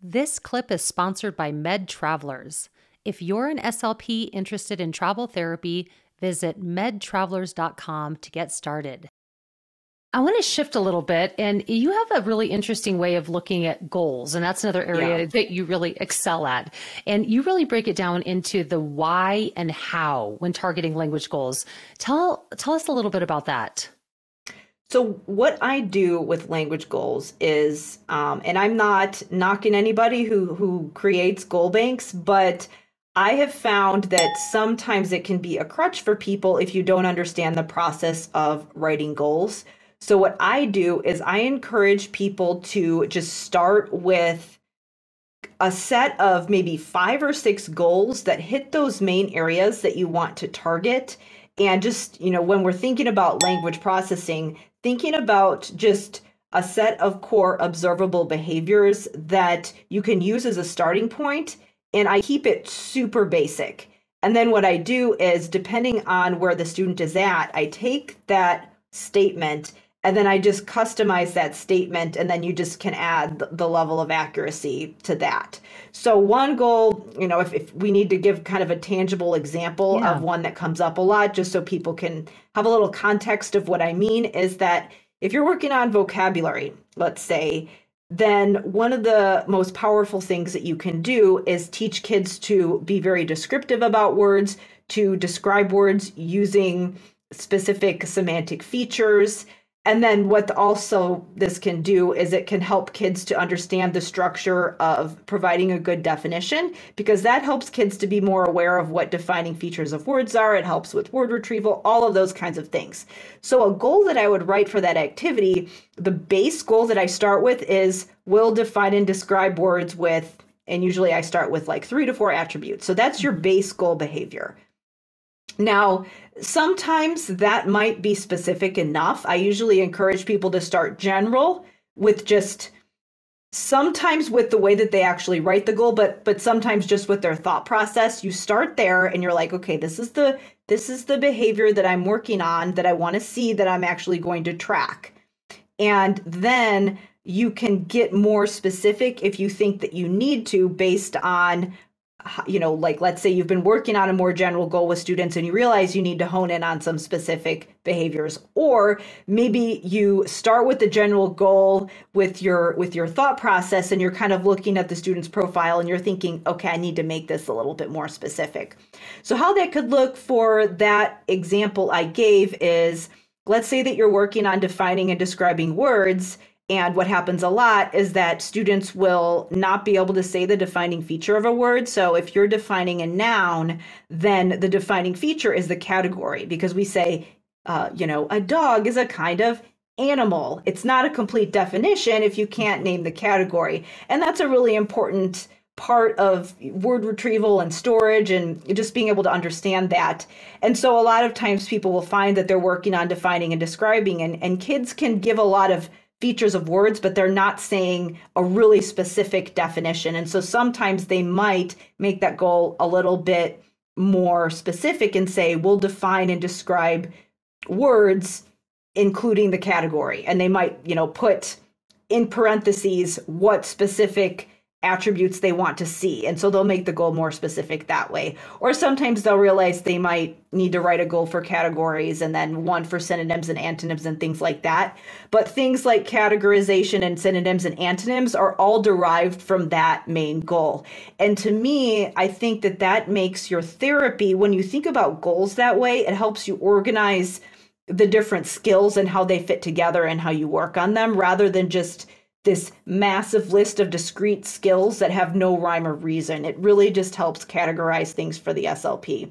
This clip is sponsored by Med Travelers. If you're an SLP interested in travel therapy, visit medtravelers.com to get started. I want to shift a little bit, and you have a really interesting way of looking at goals, and that's another area that you really excel at. And you really break it down into the why and how when targeting language goals. Tell us a little bit about that. So what I do with language goals is, and I'm not knocking anybody who creates goal banks, but I have found that sometimes it can be a crutch for people if you don't understand the process of writing goals. So what I do is I encourage people to just start with a set of maybe 5 or 6 goals that hit those main areas that you want to target. And just, when we're thinking about language processing, thinking about just a set of core observable behaviors that you can use as a starting point. And I keep it super basic. And then what I do is, depending on where the student is at, I take that statement and then I just customize that statement, and then you just can add the level of accuracy to that. So one goal, if we need to give kind of a tangible example of one that comes up a lot, just so people can have a little context of what I mean, is that if you're working on vocabulary, let's say, then one of the most powerful things that you can do is teach kids to be very descriptive about words, to describe words using specific semantic features. And then what also this can do is it can help kids to understand the structure of providing a good definition, because that helps kids to be more aware of what defining features of words are. It helps with word retrieval, all of those kinds of things. So a goal that I would write for that activity, the base goal that I start with is, will define and describe words with, and usually I start with like 3 to 4 attributes. So that's your base goal behavior. Now, sometimes that might be specific enough. I usually encourage people to start general with just, sometimes with the way that they actually write the goal, but sometimes just with their thought process. You start there and you're like, okay, this is the behavior that I'm working on, that I want to see, that I'm actually going to track. And then you can get more specific if you think that you need to, based on, like, let's say you've been working on a more general goal with students and you realize you need to hone in on some specific behaviors. Or maybe you start with the general goal with your thought process, and you're kind of looking at the student's profile and you're thinking, okay, I need to make this a little bit more specific. So how that could look for that example I gave is, let's say that you're working on defining and describing words. And what happens a lot is that students will not be able to say the defining feature of a word. So if you're defining a noun, then the defining feature is the category, because we say, a dog is a kind of animal. It's not a complete definition if you can't name the category. And that's a really important part of word retrieval and storage, and just being able to understand that. And so a lot of times people will find that they're working on defining and describing, and kids can give a lot of features of words, but they're not saying a really specific definition. And so sometimes they might make that goal a little bit more specific and say, we'll define and describe words, including the category. And they might, put in parentheses what specific attributes they want to see. And so they'll make the goal more specific that way. Or sometimes they'll realize they might need to write a goal for categories and then one for synonyms and antonyms and things like that. But things like categorization and synonyms and antonyms are all derived from that main goal. And to me, I think that makes your therapy, when you think about goals that way, it helps you organize the different skills and how they fit together and how you work on them, rather than just this massive list of discrete skills that have no rhyme or reason. It really just helps categorize things for the SLP.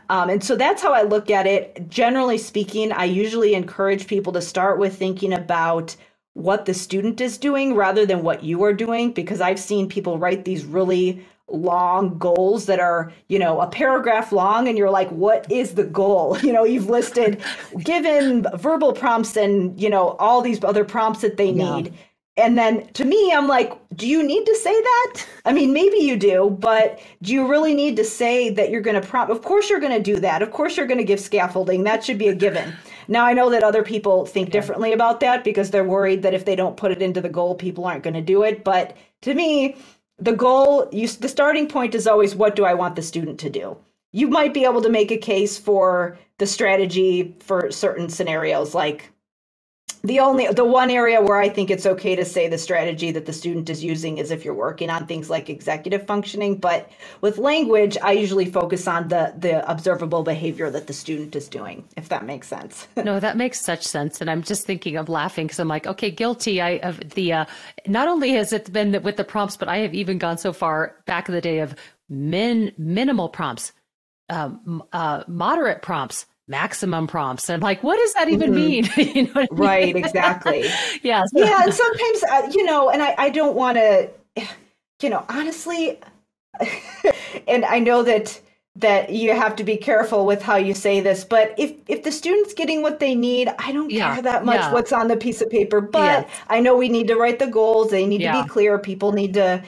And so that's how I look at it. Generally speaking, I usually encourage people to start with thinking about what the student is doing rather than what you are doing, because I've seen people write these really long goals that are, a paragraph long, and you're like, what is the goal? You've listed given verbal prompts and, all these other prompts that they need. And then to me, I'm like, do you need to say that? I mean, maybe you do, but do you really need to say that you're going to prompt? Of course you're going to do that. Of course you're going to give scaffolding. That should be a given. Now, I know that other people think differently about that because they're worried that if they don't put it into the goal, people aren't going to do it. But to me, the goal, the starting point is always, what do I want the student to do? You might be able to make a case for the strategy for certain scenarios, like the one area where I think it's okay to say the strategy that the student is using is if you're working on things like executive functioning. But with language, I usually focus on the observable behavior that the student is doing, if that makes sense. No, that makes such sense. And I'm just thinking of laughing because I'm like, okay, guilty. Not only has it been with the prompts, but I have even gone so far back in the day of minimal prompts, moderate prompts, maximum prompts. I'm like, what does that even mean? You know what I mean? Right, exactly. Yeah. Yeah. And sometimes, and I don't want to, honestly, and I know that you have to be careful with how you say this, but if the student's getting what they need, I don't care that much what's on the piece of paper, but I know we need to write the goals. They need to be clear. People need to,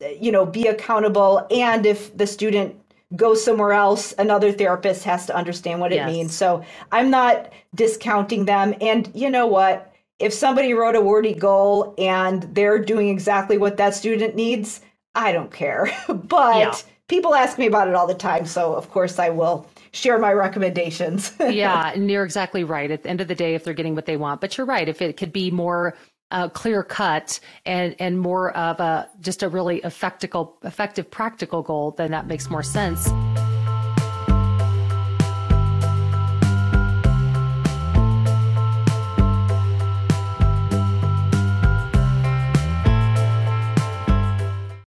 be accountable. And if the student go somewhere else, another therapist has to understand what it means. So I'm not discounting them. And you know what? If somebody wrote a wordy goal and they're doing exactly what that student needs, I don't care. But people ask me about it all the time. So of course I will share my recommendations. Yeah, and you're exactly right. At the end of the day, if they're getting what they want, but you're right. If it could be more clear cut and more of just a really effective practical goal, then that makes more sense.